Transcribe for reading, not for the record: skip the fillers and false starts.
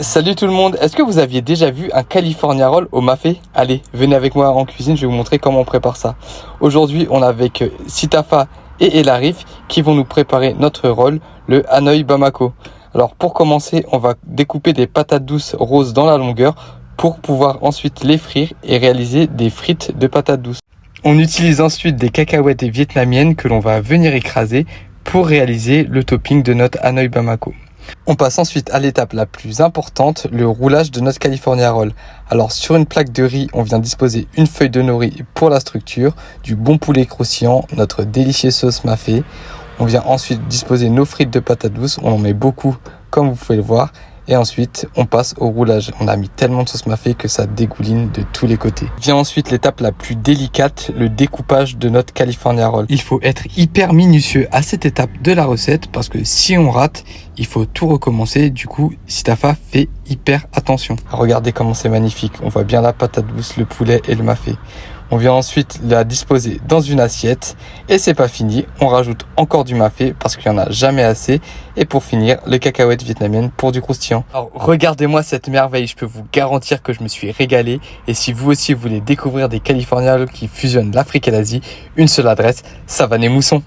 Salut tout le monde, est-ce que vous aviez déjà vu un California Roll au mafé? Allez, venez avec moi en cuisine, je vais vous montrer comment on prépare ça. Aujourd'hui, on est avec Sitafa et Elarif qui vont nous préparer notre roll, le Hanoi Bamako. Alors pour commencer, on va découper des patates douces roses dans la longueur pour pouvoir ensuite les frire et réaliser des frites de patates douces. On utilise ensuite des cacahuètes vietnamiennes que l'on va venir écraser pour réaliser le topping de notre Hanoi Bamako. On passe ensuite à l'étape la plus importante, le roulage de notre California Roll. Alors sur une plaque de riz, on vient disposer une feuille de nori pour la structure, du bon poulet croustillant, notre délicieuse sauce mafé. On vient ensuite disposer nos frites de patates douces, on en met beaucoup comme vous pouvez le voir. Et ensuite, on passe au roulage. On a mis tellement de sauce mafé que ça dégouline de tous les côtés. Vient ensuite l'étape la plus délicate, le découpage de notre California Roll. Il faut être hyper minutieux à cette étape de la recette parce que si on rate, il faut tout recommencer. Du coup, Sitafa fait hyper attention. Regardez comment c'est magnifique. On voit bien la patate douce, le poulet et le mafé. On vient ensuite la disposer dans une assiette et c'est pas fini, on rajoute encore du mafé parce qu'il n'y en a jamais assez et pour finir, les cacahuètes vietnamiennes pour du croustillant. Alors regardez-moi cette merveille, je peux vous garantir que je me suis régalé et si vous aussi voulez découvrir des California Rolls qui fusionnent l'Afrique et l'Asie, une seule adresse, Savané Mousson.